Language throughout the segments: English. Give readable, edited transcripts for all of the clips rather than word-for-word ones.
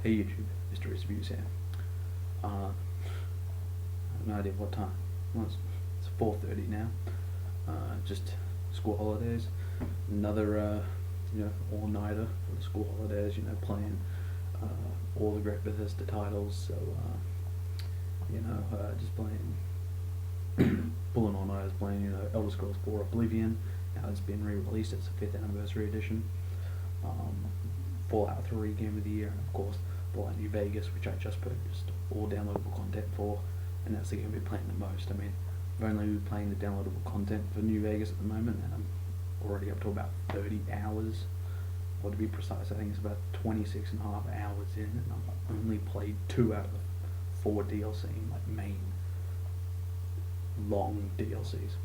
Hey YouTube, MrRhysReviews here. I have no idea what time. Well, it's 4:30 now. Just school holidays. Another all-nighter for the school holidays. Playing all the great Bethesda titles. So just playing, pulling all-nighters, playing Elder Scrolls 4 Oblivion. Now it's been re-released. It's the 5th anniversary edition. Fallout 3 Game of the Year, and of course Fallout New Vegas, which I just purchased all downloadable content for, and that's the game we're playing the most. I mean, I've only been playing the downloadable content for New Vegas at the moment, and I'm already up to about 30 hours, or to be precise, I think it's about 26 and a half hours in, and I've only played 2 out of the 4 DLC, like main long DLCs,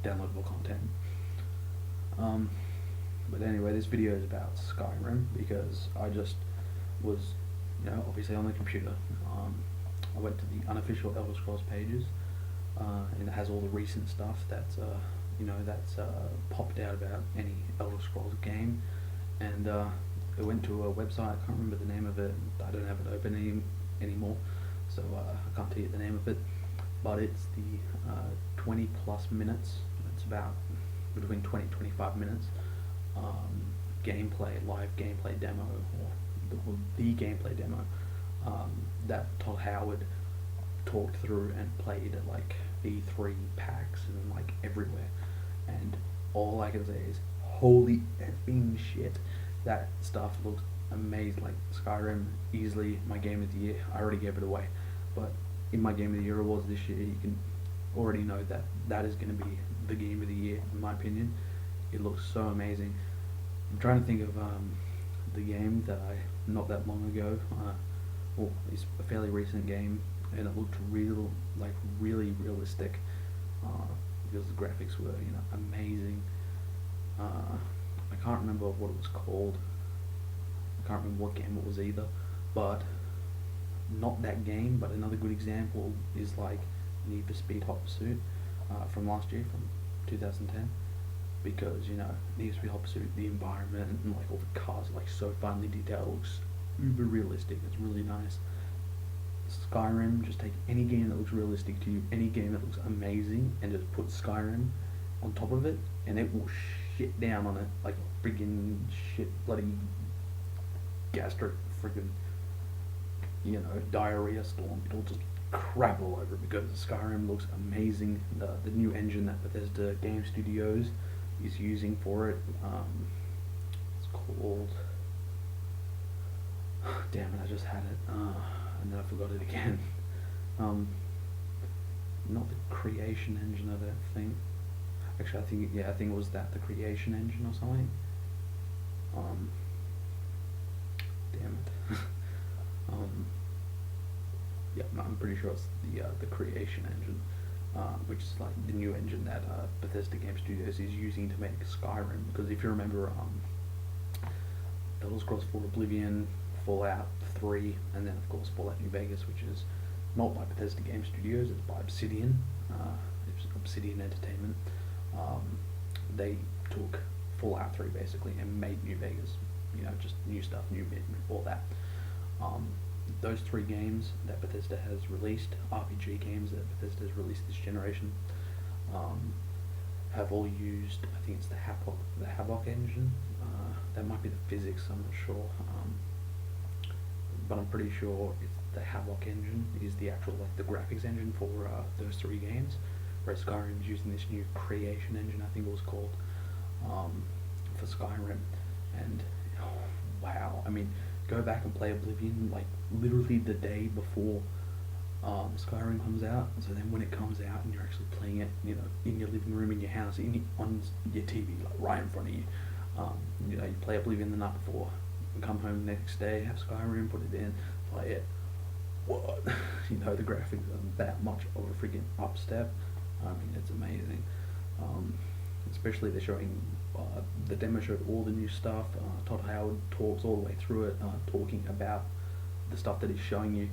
downloadable content. But anyway, this video is about Skyrim because I just was, obviously on the computer. I went to the unofficial Elder Scrolls pages, and it has all the recent stuff that's popped out about any Elder Scrolls game. And it went to a website. I can't remember the name of it. I don't have it open anymore, so I can't tell you the name of it. But it's the 20 plus minutes. It's about between 20 and 25 minutes. Live gameplay demo, or the gameplay demo that Todd Howard talked through and played at like E3 PAX and like everywhere. And all I can say is, holy effing shit, that stuff looks amazing. Like Skyrim, easily my game of the year. I already gave it away, but in my game of the year awards this year, you can already know that that is going to be the game of the year in my opinion. It looks so amazing. I'm trying to think of the game that not that long ago. It's a fairly recent game, and it looked really realistic because the graphics were amazing. I can't remember what it was called. I can't remember what game it was either. But not that game. But another good example is like Need for Speed Hot Pursuit from last year, from 2010. Because Need for Speed Hot Pursuit, the environment and like all the cars are like so finely detailed, looks uber realistic. It's really nice. Skyrim, just take any game that looks realistic to you, any game that looks amazing, and just put Skyrim on top of it, and it will shit down on it like a friggin' shit bloody gastric friggin' diarrhea storm. It'll just crap all over it because Skyrim looks amazing. The new engine that Bethesda Game Studios is using for it, it's called, damn it, I just had it, and then I forgot it again. Not the Creation Engine, I don't think. Actually, I think it was the Creation Engine or something. Damn it. Yeah, I'm pretty sure it's the Creation Engine, which is like the new engine that Bethesda Game Studios is using to make Skyrim. Because if you remember, Elder Scrolls 4 Oblivion, Fallout 3, and then of course Fallout New Vegas, which is not by Bethesda Game Studios, it's by Obsidian. It's Obsidian Entertainment. They took Fallout 3 basically and made New Vegas. Just new stuff, all that. Those 3 games that Bethesda has released, RPG games that Bethesda has released this generation, have all used, I think it's the Havoc engine. That might be the physics, I'm not sure. But I'm pretty sure it's the Havoc engine is the actual the graphics engine for those 3 games. Whereas Skyrim is using this new Creation Engine, I think it was called, for Skyrim. And wow, I mean, go back and play Oblivion like literally the day before Skyrim comes out. So then when it comes out and you're actually playing it, in your living room, in your house, on your TV, like right in front of you, you play Oblivion the night before, and come home the next day, have Skyrim, put it in, play it. What? The graphics are that much of a freaking upstep. I mean, it's amazing. Especially they're showing, the demo showed all the new stuff. Todd Howard talks all the way through it, talking about the stuff that he's showing you.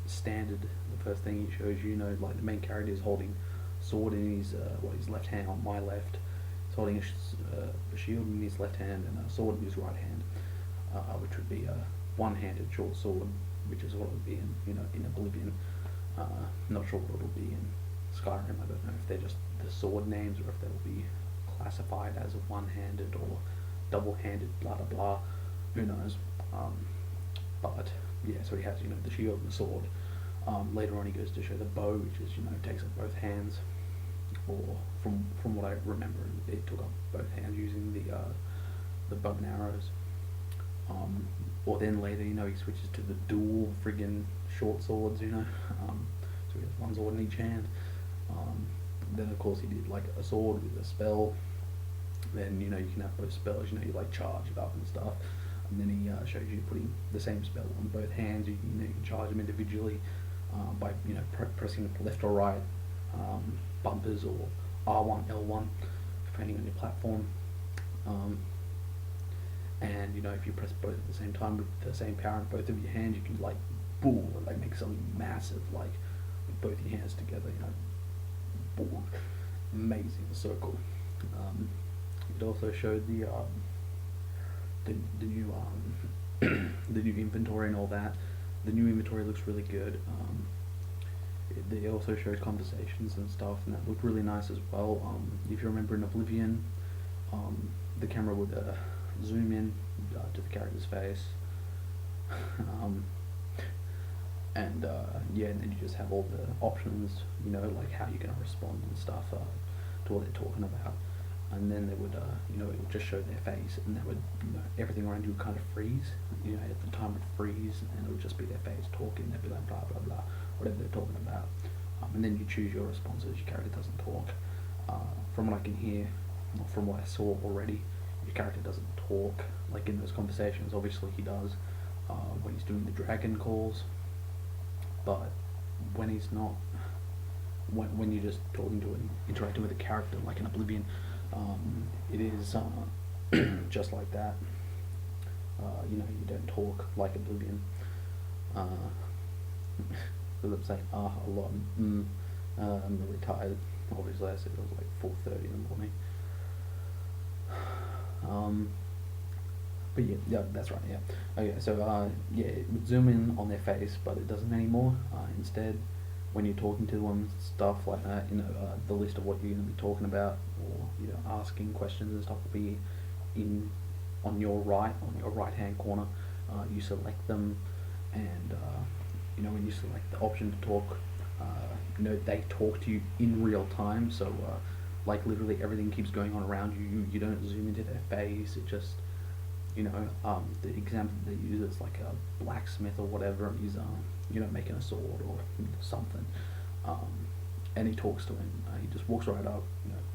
Standard. The first thing he shows you, like the main character is holding sword in his left hand on my left, He's holding a shield in his left hand and a sword in his right hand, which would be a one-handed short sword, which is what it would be in Oblivion. Not sure what it'll be in Skyrim. I don't know if they're just the sword names or if they'll be classified as a one-handed or double-handed, blah blah blah. Who knows? But yeah, so he has the shield and the sword. Later on, he goes to show the bow, which is takes up both hands, or from what I remember, it took up both hands using the bow and arrows. Or then later, he switches to the dual friggin' short swords, so he has one sword in each hand. Then of course he did like a sword with a spell. Then you can have both spells. You like charge it up and stuff. And then he shows you putting the same spell on both hands. You can charge them individually by pressing left or right bumpers or R1, L1, depending on your platform. And if you press both at the same time with the same power in both of your hands, you can like boom, like make something massive, like with both your hands together. Boom, amazing, so cool. It also showed the new the new inventory and all that. The new inventory looks really good. They also showed conversations and stuff, and that looked really nice as well. If you remember in Oblivion, the camera would zoom in to the character's face, and then you just have all the options, like how you're gonna respond and stuff to what they're talking about. And then they would, it would just show their face, and that would, everything around you would kind of freeze. At the time it would freeze, and it would just be their face talking. They'd be like blah blah blah, whatever they're talking about. And then you choose your responses. Your character doesn't talk. From what I can hear, or from what I saw already, your character doesn't talk like in those conversations. Obviously he does when he's doing the dragon calls, but when he's not, when you're just talking to and interacting with a character like in Oblivion, it is just like that. You don't talk like Oblivion. Because I'm saying a lot. I'm really tired. Obviously, I said it was like 4:30 in the morning. But yeah, that's right. Yeah. Okay, so it would zoom in on their face, but it doesn't anymore. Instead, when you're talking to them, stuff like that, the list of what you're going to be talking about, or asking questions and stuff will be on your right hand corner. You select them, and when you select the option to talk, they talk to you in real time. So like literally everything keeps going on around you. You don't zoom into their face. It just the example they use is like a blacksmith or whatever, and he's making a sword or something, and he talks to him. He just walks right up,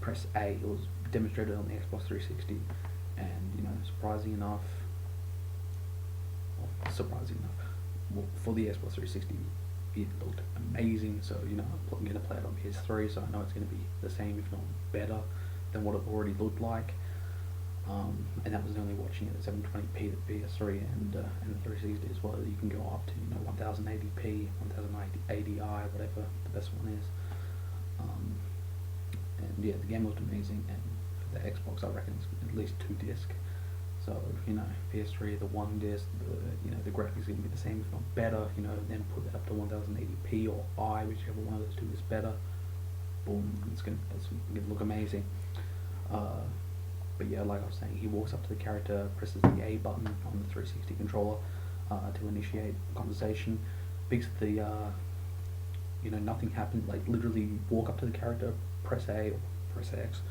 press A. It was demonstrated on the Xbox 360, and surprising enough, well, for the Xbox 360, it looked amazing. So I'm going to play it on PS3, so I know it's going to be the same, if not better, than what it already looked like. And that was only watching it at 720p to PS3 and the 360 as well. You can go up to 1080p, 1080i, whatever the best one is. And yeah, the game looked amazing. And for the Xbox, I reckon it's at least 2 disc. So PS3, the 1 disc, the graphics going to be the same, if not better. Then put that up to 1080p or whichever one of those two is better. Boom, it's gonna look amazing. But yeah, like I was saying, he walks up to the character, presses the A button on the 360 controller to initiate conversation. Picks the, nothing happened. Like literally, walk up to the character, press A or press X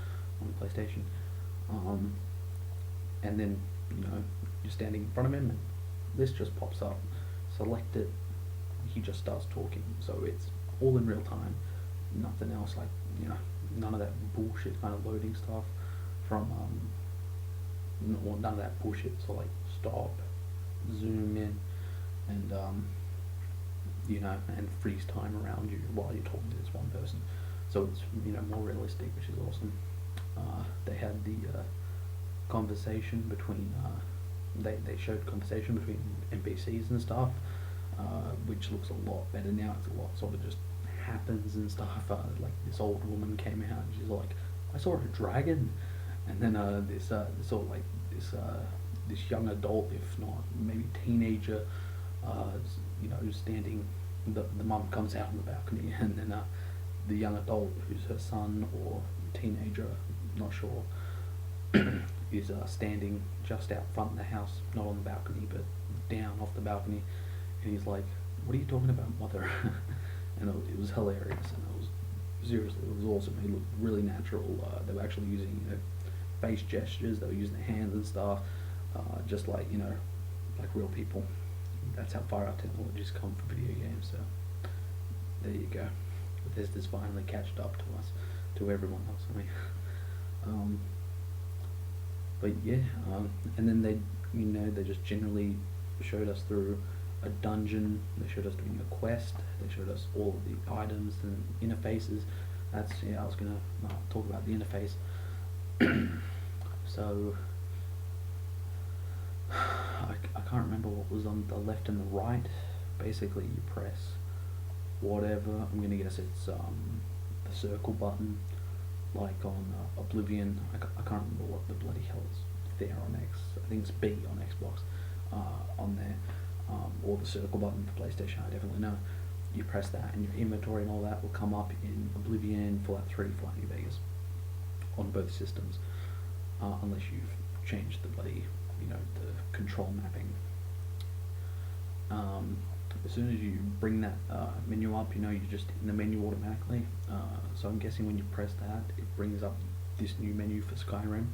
on the PlayStation, and then you're standing in front of him, and this just pops up. Select it. He just starts talking. So it's all in real time. Nothing else, like none of that bullshit kind of loading stuff. From none of that bullshit. So like stop, zoom in, and and freeze time around you while you're talking to this one person. So it's more realistic, which is awesome. They had the conversation between they showed conversation between NPCs and stuff, which looks a lot better now. It's a lot sort of just happens and stuff. Like this old woman came out and she's like, I saw a dragon. And then this sort of like this young adult, if not maybe teenager, standing. The mum comes out on the balcony, and then the young adult, who's her son or teenager, not sure, is standing just out front of the house, not on the balcony, but down off the balcony, and he's like, "What are you talking about, mother?" And it was hilarious, and it was awesome. He looked really natural. They were actually using face gestures. They were using their hands and stuff, just like like real people. That's how far our technology's come for video games. So there you go. Bethesda's finally catched up to us, to everyone else. I mean, but yeah, and then they just generally showed us through a dungeon. They showed us doing a quest. They showed us all of the items and interfaces. I was gonna talk about the interface. So I can't remember what was on the left and the right. Basically, you press whatever. I'm gonna guess it's the circle button, like on Oblivion. I can't remember what the bloody hell is there on X. I think it's B on Xbox. On there, or the circle button for PlayStation. I definitely know. You press that, and your inventory and all that will come up in Oblivion, Fallout 3, Fallout New Vegas, on both systems, unless you've changed the bloody, the control mapping. As soon as you bring that menu up, you're just in the menu automatically. So I'm guessing when you press that, it brings up this new menu for Skyrim.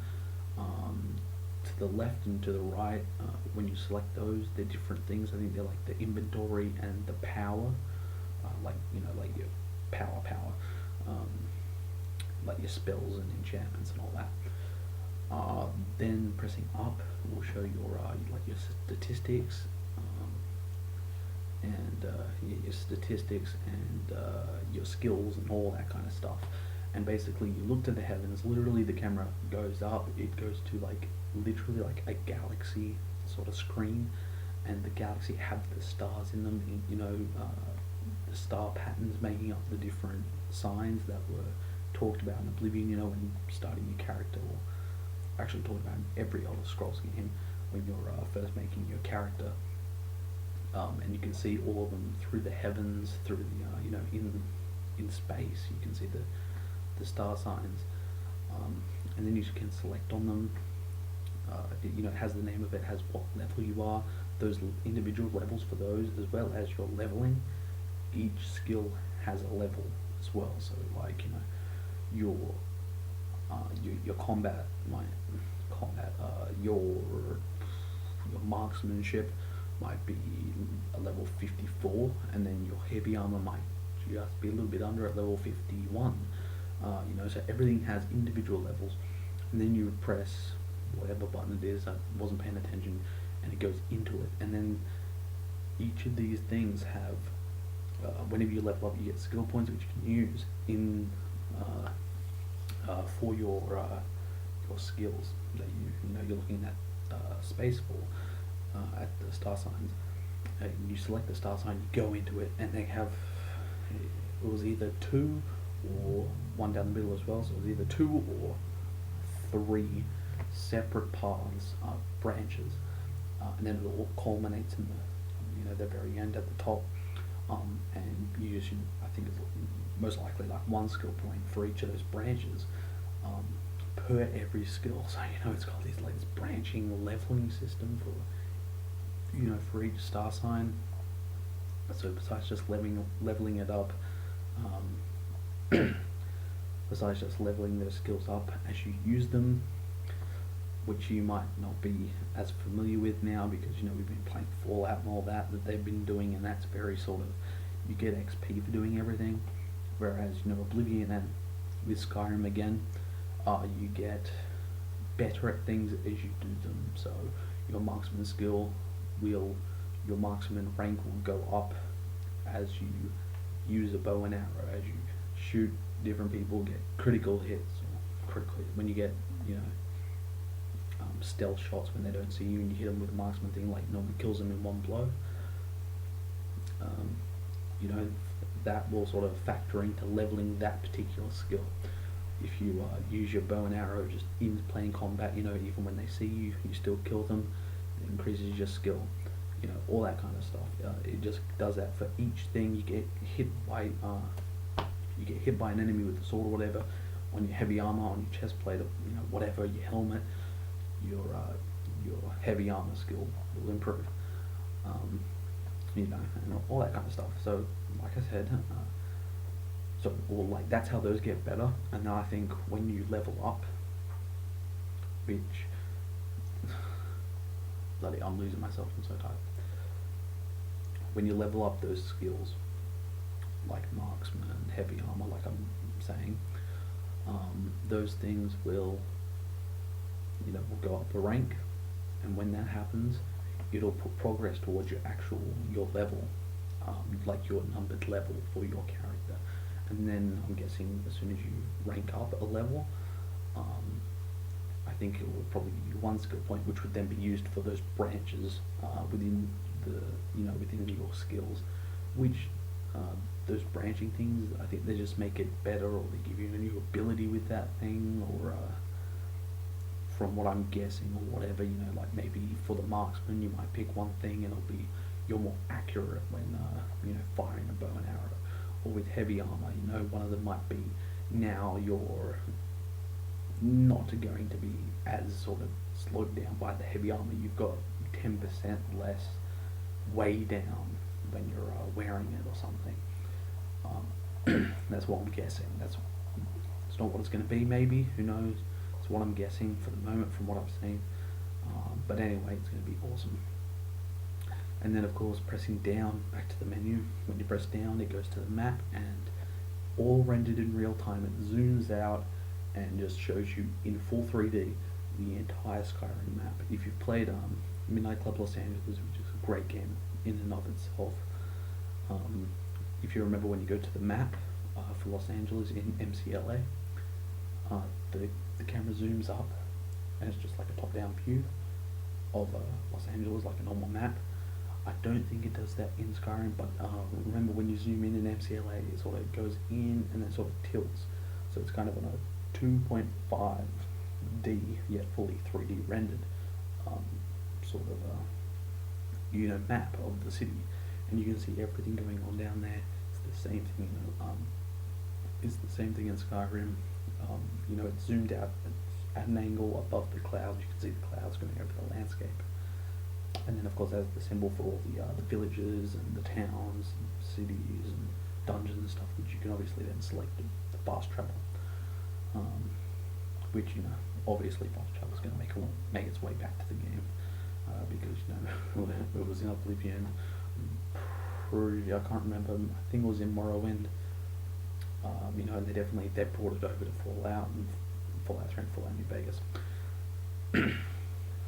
To the left and to the right, when you select those, they're different things. I think they're like the inventory and the power, like your power, like your spells and enchantments and all that. Then pressing up will show your statistics, and your statistics and your skills and all that kind of stuff. And basically, you look to the heavens. Literally, the camera goes up. It goes to literally like a galaxy sort of screen, and the galaxy have the stars in them. The star patterns making up the different signs that were talked about in Oblivion. When starting your character, or actually talked about in every Elder Scrolls game when you're first making your character. And you can see all of them through the heavens, through the in space. You can see the star signs, and then you can select on them. It has the name of it, has what level you are, those individual levels for those, as well as your leveling. Each skill has a level as well. So your combat, your marksmanship might be a level 54, and then your heavy armor might just be a little bit under at level 51. So everything has individual levels, and then you would press whatever button it is. I wasn't paying attention, and it goes into it. And then each of these things have, whenever you level up, you get skill points which you can use in for your skills that you're looking at space for at the star signs. You select the star sign, you go into it, and they have, it was either 2 or 1 down the middle as well, so it was either 2 or 3 separate paths, branches, and then it all culminates in the very end at the top, and you use, I think it's most likely like 1 skill point for each of those branches, per every skill. So it's got this branching leveling system for for each star sign. So besides just leveling it up, besides just leveling those skills up as you use them, which you might not be as familiar with now because we've been playing Fallout and all that they've been doing, and that's very sort of, you get XP for doing everything, whereas Oblivion and with Skyrim again, you get better at things as you do them. So your marksman skill your marksman rank will go up as you use a bow and arrow, as you shoot different people, get critical hits, when you get stealth shots when they don't see you, and you hit them with a marksman thing, normally kills them in 1 blow. That will sort of factor into leveling that particular skill. if you use your bow and arrow just in plain combat, you know, even when they see you, you still kill them. It increases your skill, you know, all that kind of stuff. It just does that for each thing. You get hit by an enemy with a sword or whatever, on your heavy armor, on your chest plate, or you know, whatever, your helmet, your heavy armor skill will improve. You know, and all that kind of stuff. So, like I said, that's how those get better. And then I think when you level up, which bloody, I'm losing myself. I'm so tired. When you level up those skills, like marksman and heavy armor, like I'm saying, those things will, you know, will go up a rank, and when that happens, it'll put progress towards your level, like your numbered level for your character. And then I'm guessing as soon as you rank up a level, I think it will probably give you one skill point, which would then be used for those branches within within your skills, which those branching things, I think they just make it better, or they give you a new ability with that thing, or from what I'm guessing, or whatever, you know, like maybe for the marksman you might pick one thing and it'll be, you're more accurate when you know, firing a bow and arrow. Or with heavy armor, you know, one of them might be, now you're not going to be as sort of slowed down by the heavy armor. You've got 10% less weigh down when you're wearing it or something. That's what I'm guessing. It's not what it's going to be, maybe, who knows. It's what I'm guessing for the moment from what I've seen. But anyway, it's going to be awesome. And then of course pressing down, back to the menu, when you press down it goes to the map, and all rendered in real time. It zooms out and just shows you in full 3D the entire Skyrim map. If you've played Midnight Club Los Angeles, which is a great game in and of itself, if you remember when you go to the map for Los Angeles in MCLA, the camera zooms up and it's just like a top-down view of Los Angeles, like a normal map. I don't think it does that in Skyrim, but remember when you zoom in MCLA, it sort of goes in and then sort of tilts. So it's kind of on a 2.5D, yet fully 3D rendered sort of you know, map of the city, and you can see everything going on down there. It's the same thing, you know, it's the same thing in Skyrim. You know, it's zoomed out at an angle above the clouds. You can see the clouds going over the landscape. And then of course there's the symbol for all the villages and the towns and cities and dungeons and stuff, which you can obviously then select the fast travel, which, you know, obviously fast travel is going to make its way back to the game, because, you know, it was in Oblivion, I can't remember, I think it was in Morrowind, you know, and they brought it over to Fallout and Fallout 3 and Fallout New Vegas.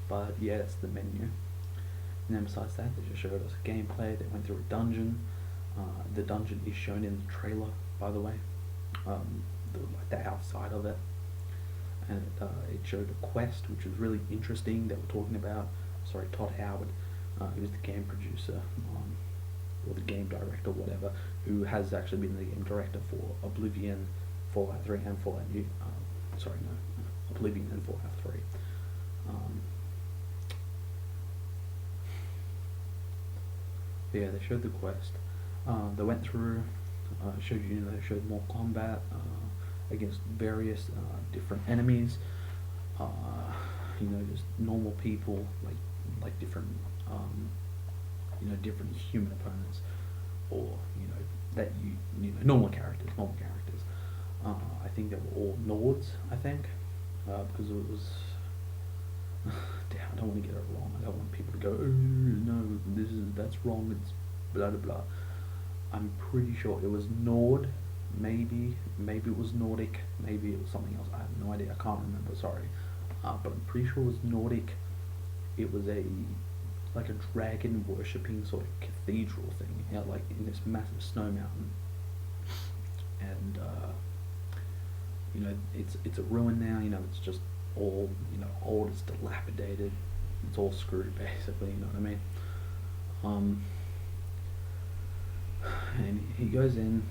But yeah, that's the menu. And then besides that, they just showed us gameplay. They went through a dungeon. The dungeon is shown in the trailer, by the way, like the outside of it. And it showed a quest, which was really interesting. They were talking about, Todd Howard, who was the game producer, or the game director, whatever, who has actually been the game director for Oblivion, Fallout 3, and Fallout New. Oblivion and Fallout 3. Yeah, they showed the quest. They went through, showed you, they showed more combat against various different enemies. You know, just normal people, like different, you know, different human opponents, or you know, that you know, normal characters. I think they were all Nords. I think because it was. Damn, I don't want to get it wrong. I don't want people to go, oh, no, that's wrong. It's blah blah blah. I'm pretty sure it was Nord. Maybe it was Nordic. Maybe it was something else. I have no idea. I can't remember. Sorry, but I'm pretty sure it was Nordic. It was like a dragon worshipping sort of cathedral thing, you know, like in this massive snow mountain. And you know, it's a ruin now. You know, it's just all, you know, old, it's dilapidated, it's all screwed basically, you know what I mean? And he goes in,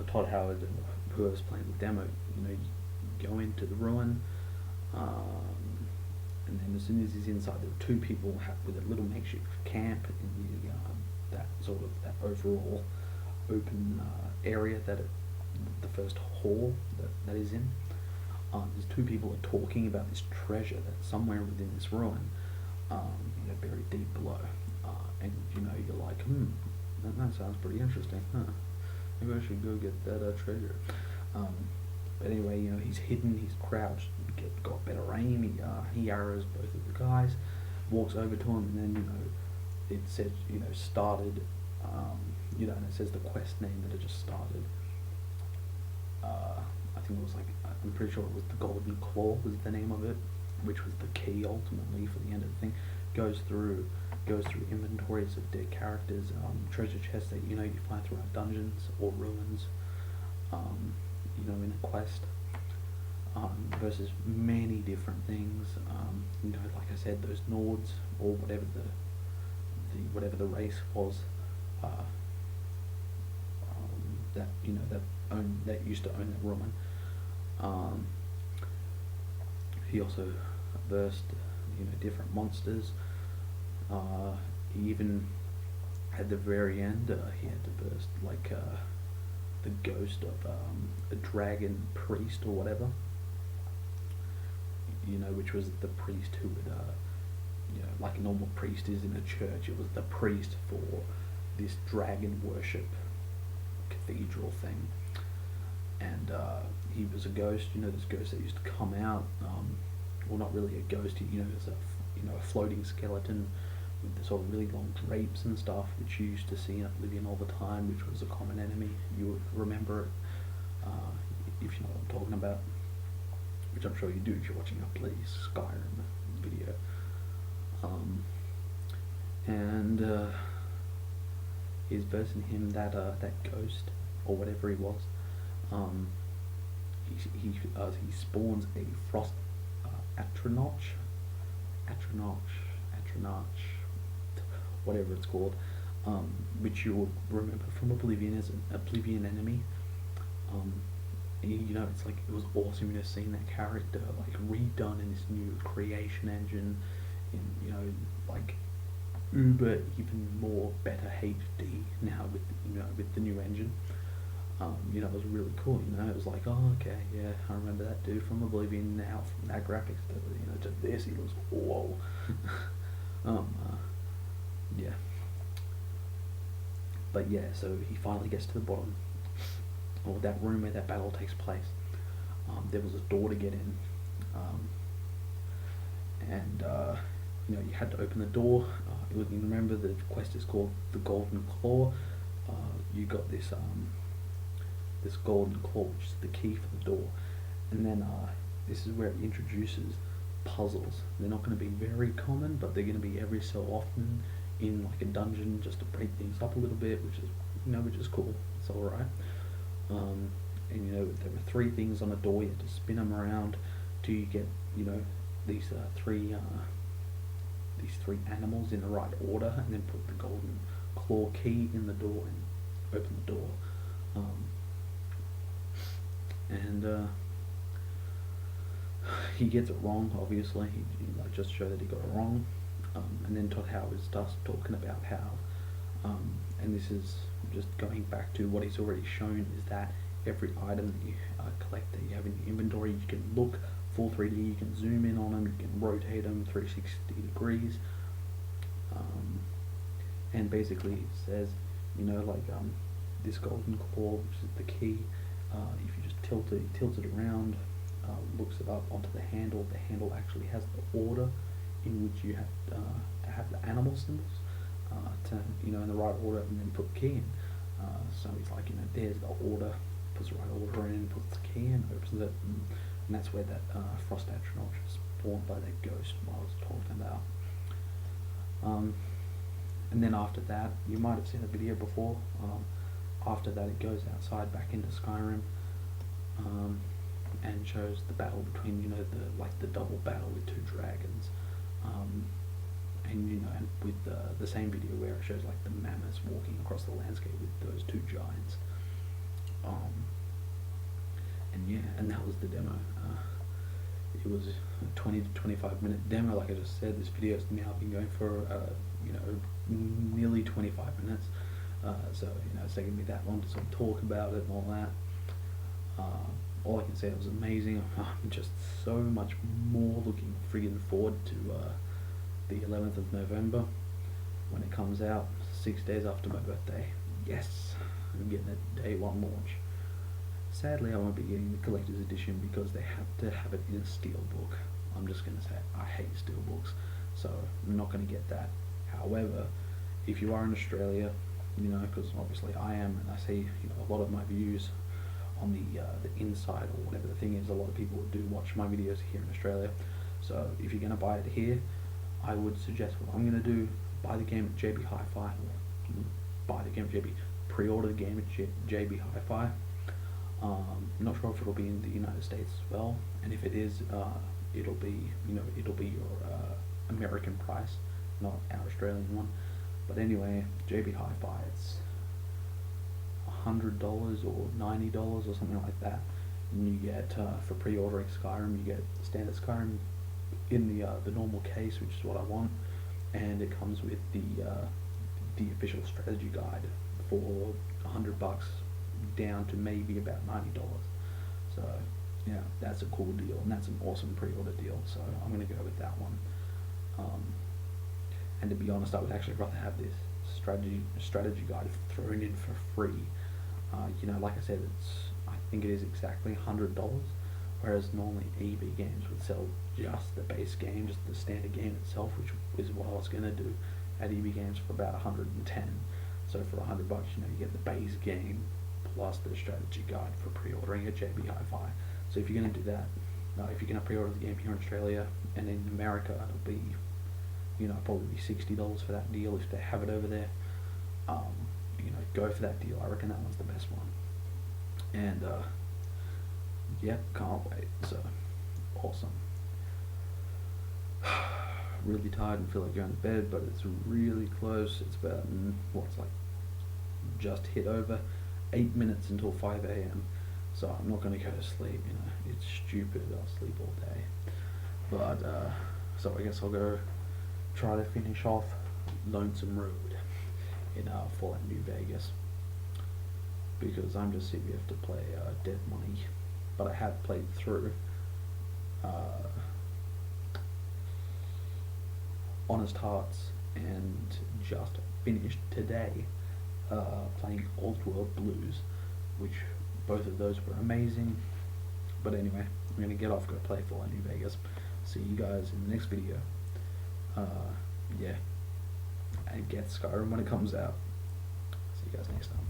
Todd Howard, whoever's playing the demo, you go into the ruin, and then as soon as he's inside, there are two people with a little makeshift camp in that sort of that overall open area the first hall that is in. There's two people are talking about this treasure that's somewhere within this ruin, buried deep below, and you're like, that sounds pretty interesting, huh? Maybe I should go get that treasure. But anyway, he's hidden, he's crouched, got better aim, he arrows both of the guys, walks over to him, and then, it says, started, and it says the quest name that it just started. I think it was I'm pretty sure it was the Golden Claw was the name of it, which was the key ultimately for the end of the thing. Goes through inventories of dead characters, treasure chests that you find throughout dungeons or ruins, in a quest, versus many different things. Like I said, those Nords or whatever the race was, that used to own that ruin. He also versed different monsters. He even at the very end he had to burst the ghost of a dragon priest or whatever, which was the priest who would like a normal priest is in a church. It was the priest for this dragon worship cathedral thing, and he was a ghost. This ghost that used to come out, well, not really a ghost, it's a floating skeleton with the sort of really long drapes and stuff, which you used to see in Oblivion all the time, which was a common enemy. You would remember it, if you know what I'm talking about, which I'm sure you do if you're watching a Play Skyrim video. And he's versing him, that ghost, or whatever he was. He spawns a frost Atronach, whatever it's called, which you'll remember from Oblivion as an Oblivion enemy. It's like, it was awesome seeing that character redone in this new creation engine, in uber even more better HD now with the new engine. It was really cool. It was like, oh, okay, yeah, I remember that dude from Oblivion. Now from that graphics to this, he looks, whoa. Yeah. But yeah, so he finally gets to the bottom, or that room where that battle takes place. There was a door to get in, and you had to open the door. You remember the quest is called the Golden Claw. You got this golden claw, which is the key for the door, and then this is where it introduces puzzles. They're not going to be very common, but they're going to be every so often in a dungeon, just to break things up a little bit, which is cool. It's all right. And there were three things on a door. You had to spin them around till you get these three animals in the right order, and then put the golden claw key in the door and open the door. And he gets it wrong, obviously. He just show that he got it wrong. And then Todd Howard starts talking about how, and this is just going back to what he's already shown, is that every item that you collect, that you have in your inventory, you can look full 3D, you can zoom in on them, you can rotate them 360 degrees. And basically it says, this golden claw, which is the key, if you just tilt it around, looks it up onto the handle actually has the order in which you have to have the animal symbols, in the right order, and then put the key in. So he's like, there's the order, puts the right order in, puts the key in, opens it, and that's where that Frost Atronach is spawned by that ghost I was talking about. And then after that, you might have seen the video before, after that it goes outside back into Skyrim, and shows the battle between, the double battle with two dragons, and with the same video where it shows the mammoths walking across the landscape with those two giants. And yeah, and that was the demo. It was a 20 to 25 minute demo. Like I just said, this video has now been going for nearly 25 minutes. So it's taken me that long to sort of talk about it and all that. All I can say, it was amazing. I'm just so much more looking friggin' forward to the 11th of November when it comes out, 6 days after my birthday. Yes, I'm getting a day one launch. Sadly, I won't be getting the collector's edition because they have to have it in a steelbook. I'm just going to say, I hate steelbooks, so I'm not going to get that. However, if you are in Australia, because obviously I am, and I see a lot of my views on the inside or whatever the thing is, a lot of people do watch my videos here in Australia. So if you're going to buy it here, I would suggest what I'm going to do: buy the game at JB Hi-Fi, or buy the game at JB, pre-order the game at JB Hi-Fi. Not sure if it'll be in the United States as well, and if it is, it'll be your American price, not our Australian one. But anyway, JB Hi-Fi, it's $100 or $90 or something like that, and you get for pre-ordering Skyrim, you get standard Skyrim in the normal case, which is what I want, and it comes with the official strategy guide for $100 down to maybe about $90. So yeah, that's a cool deal, and that's an awesome pre-order deal. So I'm gonna go with that one. And to be honest, I would actually rather have this strategy guide thrown in for free. Like I said, I think it is exactly $100, whereas normally EB Games would sell just the base game, just the standard game itself, which is what I was gonna do at EB Games for about 110. So for $100, you get the base game plus the strategy guide for pre-ordering at JB Hi-Fi. So if you're gonna do that, if you're gonna pre-order the game here in Australia, and in America, it'll be probably be $60 for that deal if they have it over there. Go for that deal. I reckon that one's the best one. And yeah, can't wait. So awesome. Really tired and feel like going to bed, but it's really close. It's about just hit over 8 minutes until 5 a.m. So I'm not going to go to sleep. It's stupid. I'll sleep all day. But so I guess I'll go try to finish off Lonesome Road in Fallout New Vegas, because I'm just CBF to play Dead Money, but I have played through Honest Hearts and just finished today playing Old World Blues, which both of those were amazing. But anyway, I'm going to get off, go play Fallout New Vegas. See you guys in the next video. Yeah, and get Skyrim when it comes out. See you guys next time.